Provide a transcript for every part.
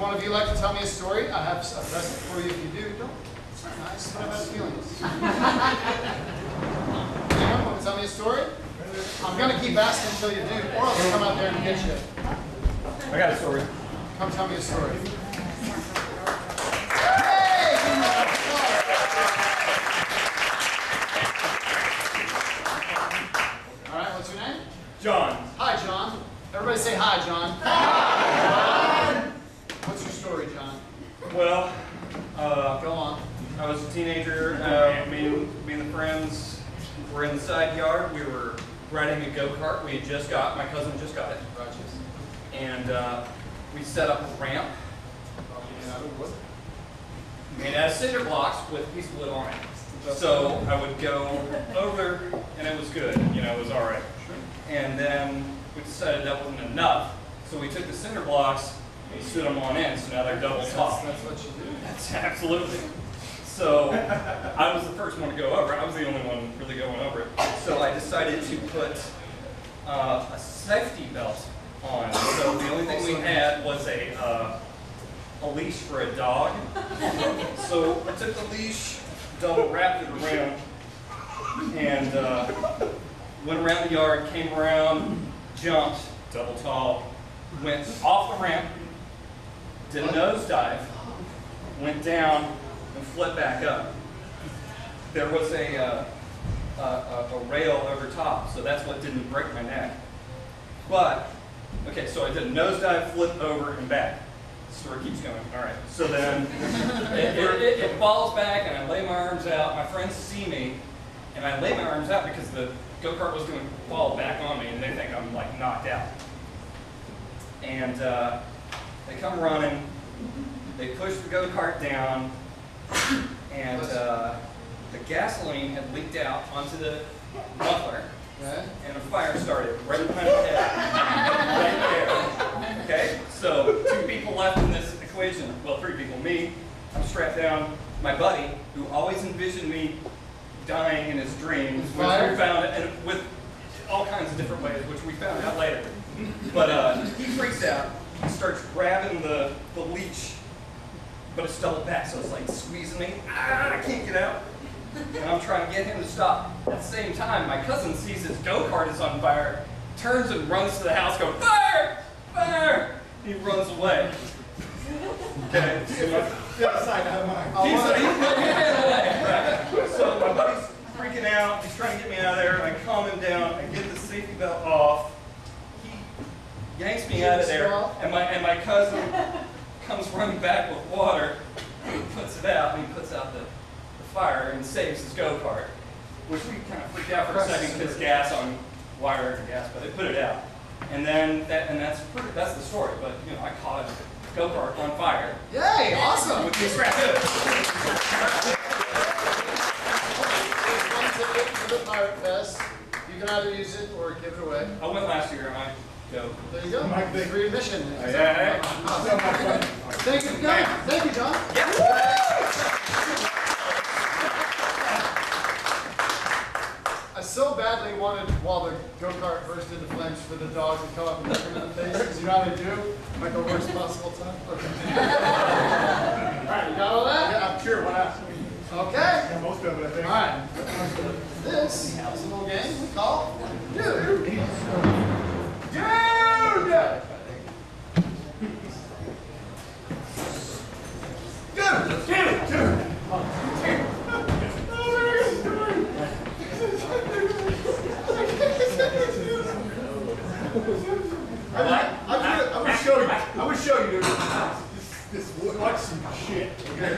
one of you like to tell me a story? I have a present for you if you do. Don't. It's not nice. What about feelings? Anyone want to tell me a story? I'm going to keep asking until you do, or else I'll come out there and get you. I got a story. Come tell me a story. All right, what's your name? John. Hi, John. Everybody say hi, John. Hi. What's your story, John? Well, Go on. I was a teenager. Me and the friends were in the side yard. We were riding a go-kart. My cousin just got it. And we set up a ramp made out of cinder blocks with a piece of wood on it. So I would go over, and it was good. You know, it was all right. And then we decided that wasn't enough, so we took the cinder blocks and stood them on end, so now they're double top. That's what you do. That's absolutely. So I was the first one to go over. I was the only one really going over it. So I decided to put a safety belt on. So the only thing we had was a leash for a dog. So I took the leash, double wrapped it around, and went around the yard, came around, jumped, double tall, went off the ramp, did a nosedive, went down, and flipped back up. There was a rail over top, so that's what didn't break my neck. But, okay, so I did a nosedive, flip over, and back. The story keeps going. All right. So then it falls back, and I lay my arms out. My friends see me, and I lay my arms out because the go-kart was going to fall back on me, and they think I'm like knocked out. And they come running. They push the go-kart down, and the gasoline had leaked out onto the muffler, and a fire started right behind the head, right there. Okay, so 2 people left in this equation. Well, 3 people. Me, I'm strapped down. My buddy, who always envisioned me dying in his dreams, which we found, and with all kinds of different ways, which we found out later. But he freaks out. He starts grabbing the leash, but it's doubled back, so it's like squeezing me. I can't get out. And I'm trying to get him to stop. At the same time, my cousin sees his go-kart is on fire, turns and runs to the house, going, "Fire! Fire!" He runs away. Okay. So he ran away. Right? So my buddy's freaking out. He's trying to get me out of there. I calm him down. I get the safety belt off. He yanks me out of there, and my cousin comes running back with water. He puts it out, and he puts out the fire and saves his go-kart, which we kind of freaked out for a second because gas on wire to gas, but they put it out. And then that's the story. But you know, I caught a go-kart on fire. Yay! Awesome. With these scrap hoods. One ticket for the Pirate Fest. You can either use it or give it away. I went last year. I go. There you go. Free admission. Yeah. Thank you, John. Thank you, John. I so badly wanted, while the go-kart burst into flames, for the dog to come up and look him in the face, because you know how they do? Like the worst possible time. Okay. Alright, you got all that? Yeah, I'm sure. Why not? Okay. Yeah, most of it, I think. Alright. This is a little game we call Dude! Dude! I would show you this watch some shit. Okay?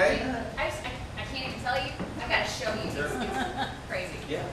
Okay. I can't even tell you. I've got to show you. It's crazy. Yeah.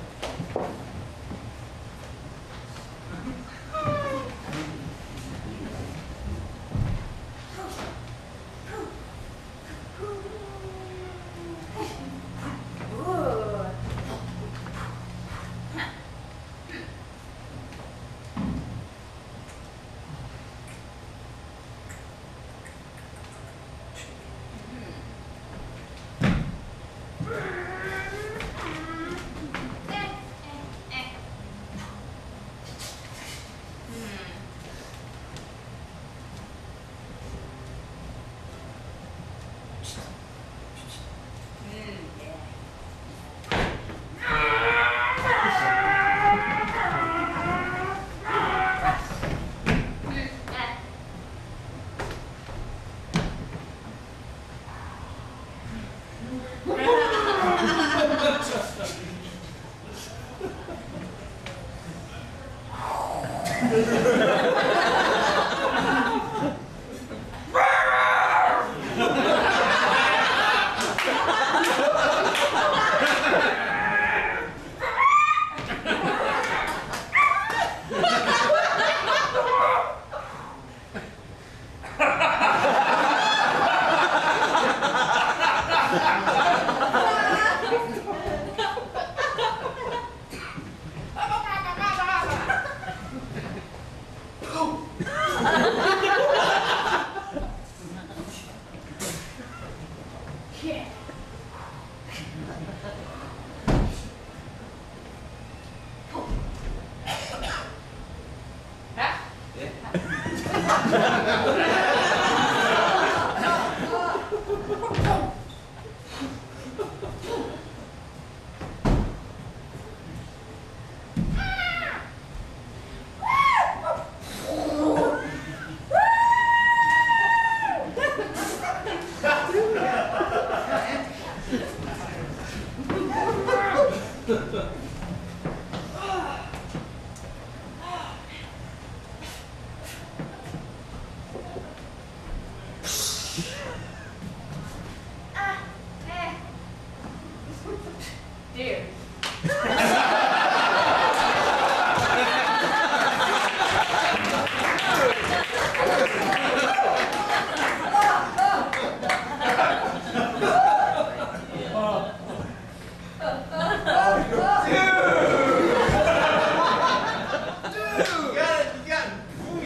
Dude.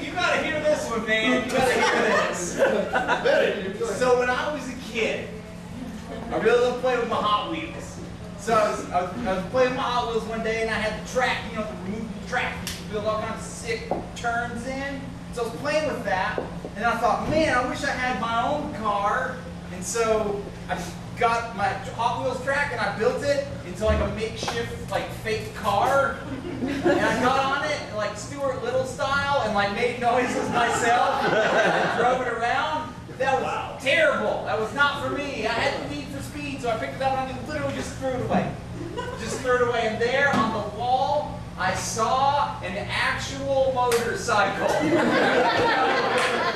You gotta hear this one, man. You gotta hear this. So when I was a kid, I really loved playing with my Hot Wheels. So I was playing with my Hot Wheels one day, and I had the track, you know, to remove the track, to build all kinds of sick turns in. So I was playing with that, and I thought, man, I wish I had my own car. And so I got my Hot Wheels track, and I built it into like a makeshift, like fake car. And I got on it, like Stuart Little style, and like made noises myself, and drove it around. That was terrible. That was not for me. I had the need for speed, so I picked it up and I literally just threw it away. Just threw it away. And there on the wall, I saw an actual motorcycle.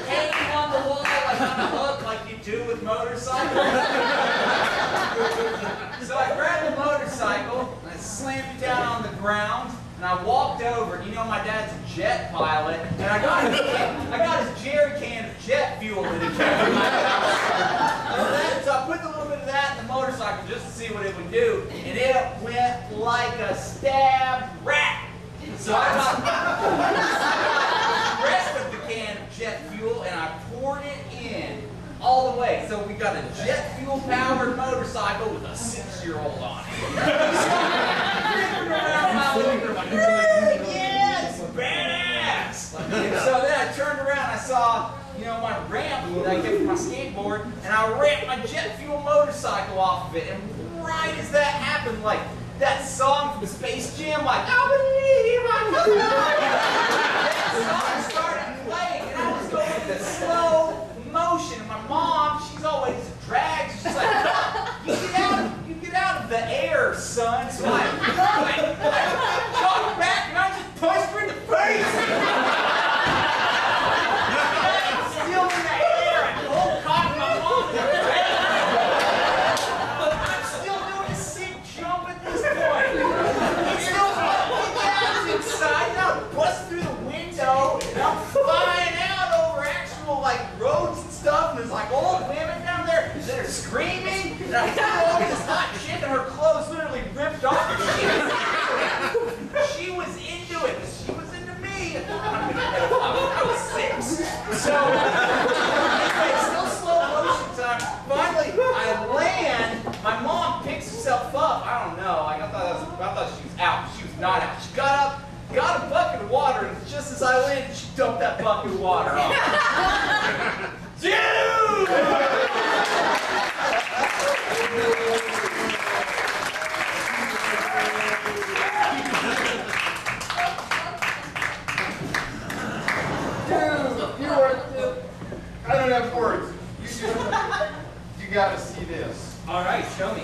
Hanging on the wall like on a hook, like you do with motorcycles. So I grabbed the motorcycle, and I slammed it down on the ground, and I walked over. And you know my dad's a jet pilot, and I got his jerry can of jet fuel that he kept in my house. So I put a little bit of that in the motorcycle just to see what it would do, and it went like a stabbed rat. So I got the rest of the can of jet fuel, and I poured it in all the way. So we got a jet fuel powered motorcycle with a 6-year-old on it. Yeah, it's badass. And so then I turned around, I saw, you know, my ramp that I kept for my skateboard, and I ramped my jet fuel motorcycle off of it. And right as that happened, like that song from Space Jam, like, that song started playing, and I was going in slow motion. And my mom, she's always a drag. She's like, you get out of the air, son. So I got back and I just punched her in the face. Still in the air, and cold caught my mom in the face. And I came over this hot chick and her clothes literally ripped off. She was into it. She was into me. I was 6. So, anyway, still slow motion time. Finally, I land. My mom picks herself up. I don't know. I thought she was out. She was not out. She got up, got a bucket of water, and just as I landed, she dumped that bucket of water on. Dude! I don't have words. You gotta see this. All right, show me.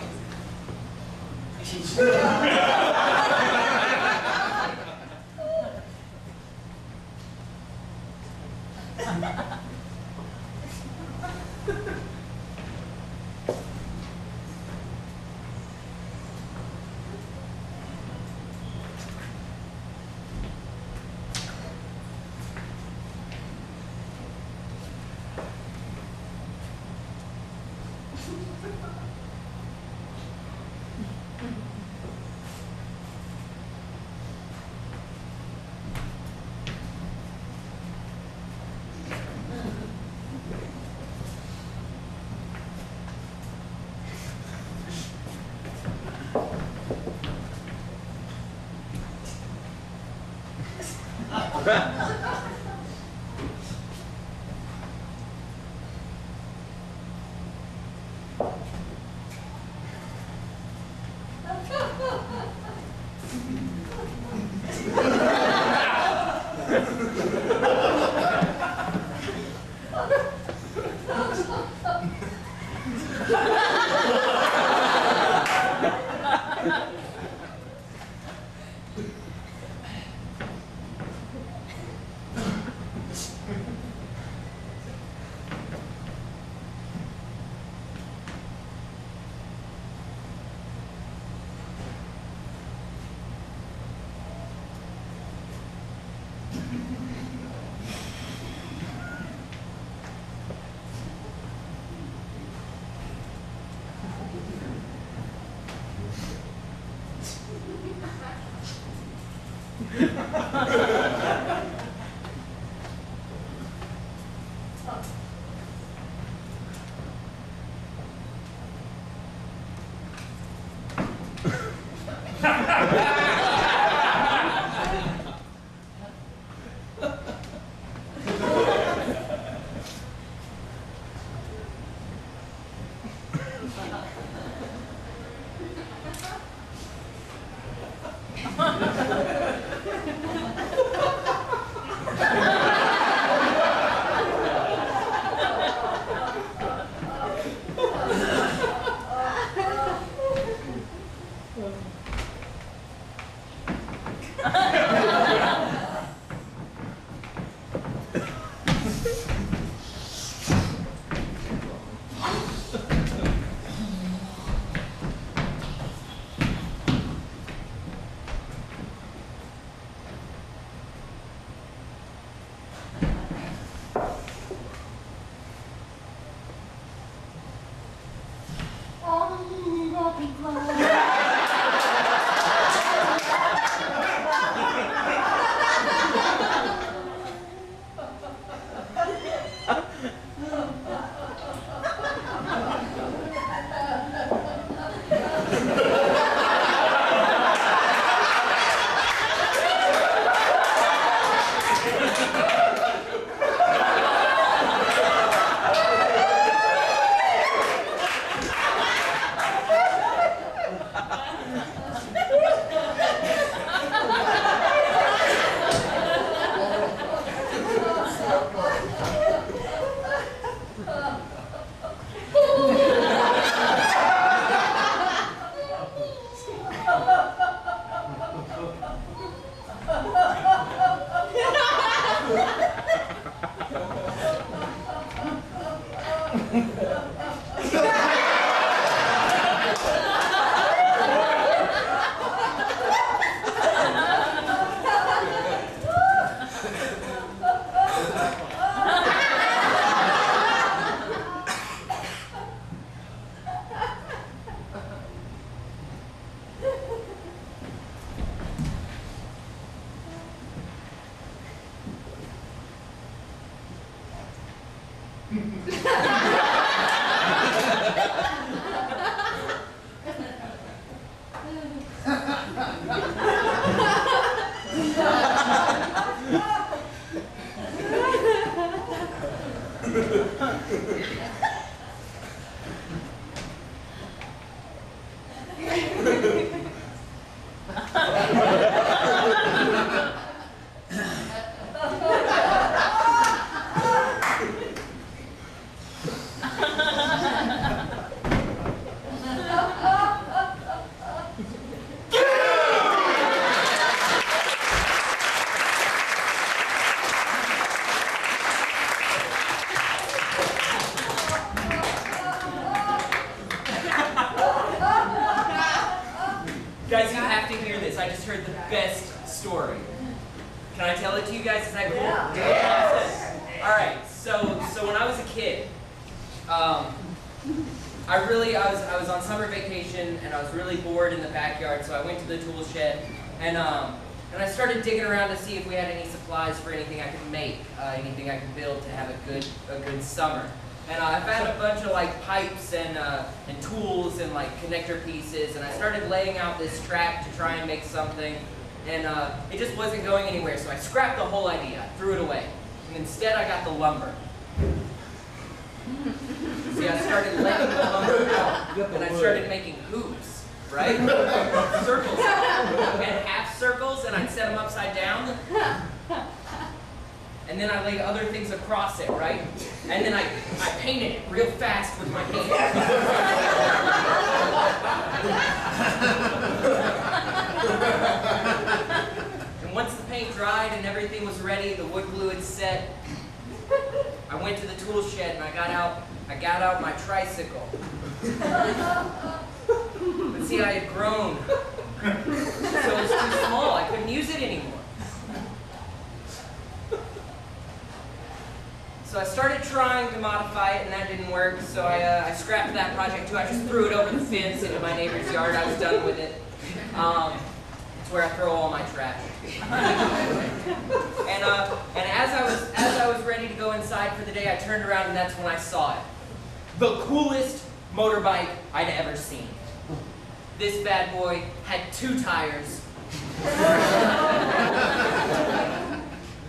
this. I just heard the best story. Can I tell it to you guys? Is that cool? Yeah. All right. So when I was a kid, I was on summer vacation and I was really bored in the backyard. So I went to the tool shed and I started digging around to see if we had any supplies for anything I could make, anything I could build to have a good summer. And I found a bunch of like pipes and tools and like connector pieces, and I started laying out this track to try and make something, and it just wasn't going anywhere. So I scrapped the whole idea, I threw it away, and instead I got the lumber. See, I started laying the lumber out, and I started making hoops, right? Circles and half circles, and I'd set them upside down. And then I laid other things across it, right? And then I painted it real fast with my hand. And once the paint dried and everything was ready, the wood glue had set, I went to the tool shed and I got out my tricycle. But see, I had grown, so it was too small. I couldn't use it anymore. So I started trying to modify it, and that didn't work, so I scrapped that project too. I just threw it over the fence into my neighbor's yard. I was done with it. It's where I throw all my trash. And as I was ready to go inside for the day, I turned around, and that's when I saw it. The coolest motorbike I'd ever seen. This bad boy had 2 tires,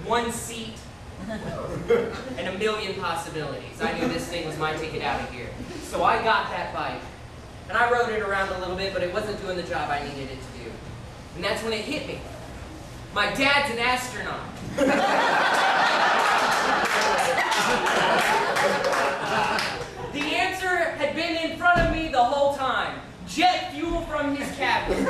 1 seat, and a million possibilities. I knew this thing was my ticket out of here. So I got that bike, and I rode it around a little bit, but it wasn't doing the job I needed it to do. And that's when it hit me. My dad's an astronaut. The answer had been in front of me the whole time. Jet fuel from his cabin.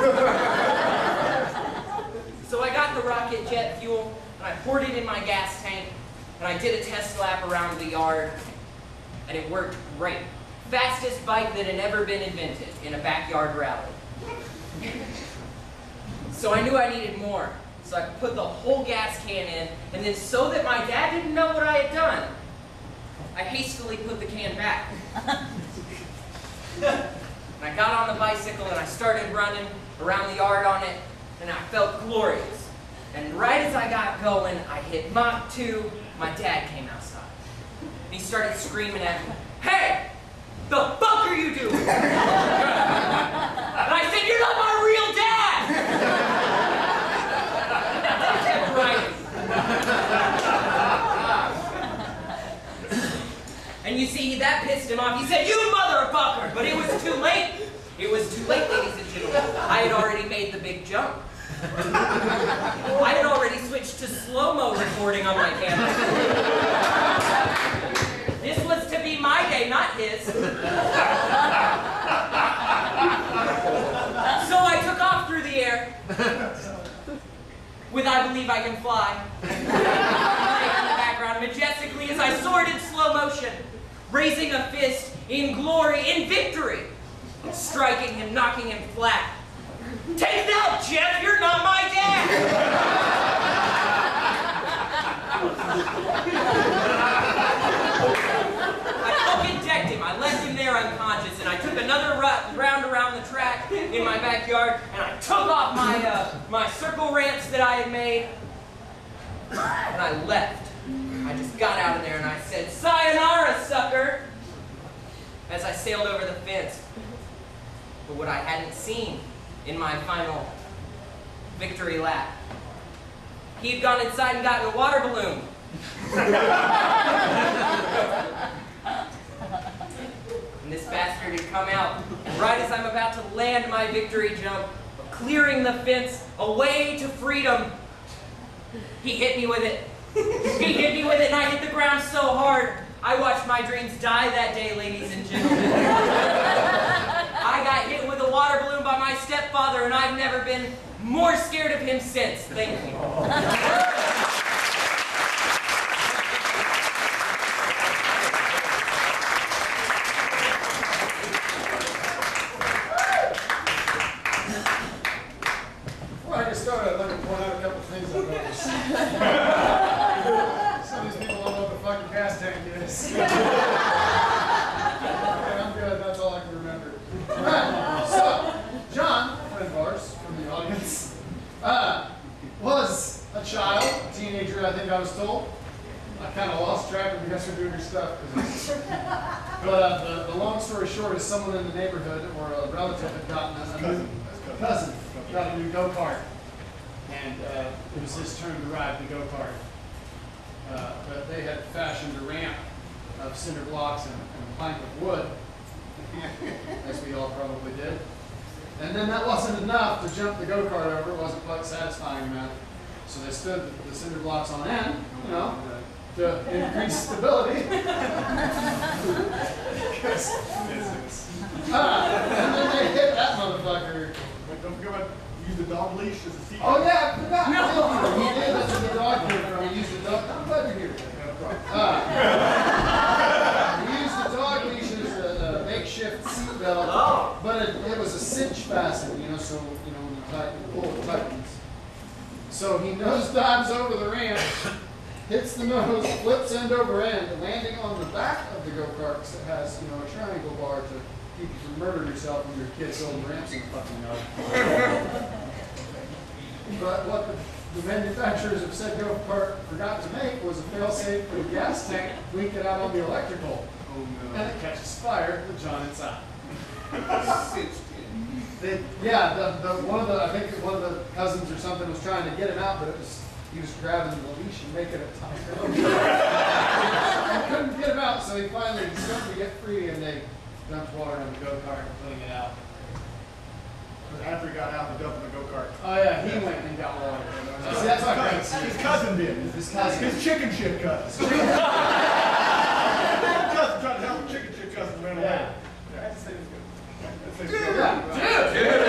So I got the rocket jet fuel, and I poured it in my gas tank, and I did a test lap around the yard, and it worked great. Fastest bike that had ever been invented in a backyard rally. So I knew I needed more. So I put the whole gas can in, and then so that my dad didn't know what I had done, I hastily put the can back. And I got on the bicycle and I started running around the yard on it, and I felt glorious. And right as I got going, I hit Mach 2, my dad came outside. And he started screaming at me, "Hey, the fuck are you doing?" And I said, "You're not my real dad!" I kept riding. And you see, that pissed him off. He said, "You motherfucker!" But it was too late. It was too late, ladies and gentlemen. I had already made the big jump. I had already switched to slow-mo recording on my camera. This was to be my day, not his. So I took off through the air with "I Believe I Can Fly" playing in the background majestically as I soared in slow motion, raising a fist in glory, in victory, striking him, knocking him flat. "Take that, Jeff! You're not my dad!" I fucking decked him. I left him there unconscious, and I took another round around the track in my backyard, and I took off my circle ramps that I had made, and I left. I just got out of there, and I said, "Sayonara, sucker!" as I sailed over the fence. But what I hadn't seen in my final victory lap, he had gone inside and gotten a water balloon. And this bastard had come out, and right as I'm about to land my victory jump, clearing the fence away to freedom, he hit me with it. He hit me with it, and I hit the ground so hard, I watched my dreams die that day, ladies and gentlemen. I got hit with a water balloon by my stepfather, and I've never been more scared of him since. Thank you. Before I think I was told. I kind of lost track of you guys were doing your stuff. But the long story short is someone in the neighborhood or a relative had gotten a cousin got a new go-kart. And it was his turn to ride the go-kart. But they had fashioned a ramp of cinder blocks and a plank of wood, as we all probably did. And then that wasn't enough to jump the go-kart over. It wasn't quite satisfying enough. So they stood the cinder blocks on end, you know, to increase stability. And then they hit that motherfucker. Don't forget about use the dog leash as a seat. Oh yeah, I forgot. No. He did. That's where the dog came from. He used the dog. I'm glad you're here. He used the dog leash as a makeshift seatbelt, but it was a cinch fasten, you know, so you know when you tighten the pull, it tightens. So he nose dives over the ramp, hits the nose, flips end over end, landing on the back of the go-kart because it has, you know, a triangle bar to keep you from murdering yourself when your kids building ramps in the fucking yard. But what the manufacturers of said go-kart forgot to make was a fail-safe for the gas tank, link it out on the electrical, and it catches fire with John inside. I think one of the cousins or something was trying to get him out, but he was grabbing the leash and making it tighter. I couldn't get him out, so he finally started to get free, and they dumped water on the go-kart and putting it out. After he got out, they dumped in the go-kart. Oh yeah, he went and got water. See, that's not great. His cousin did. His cousin. His chicken shit cousin. His cousin tried to help chicken shit cousin win away. Yeah. That's Yeah. Dude!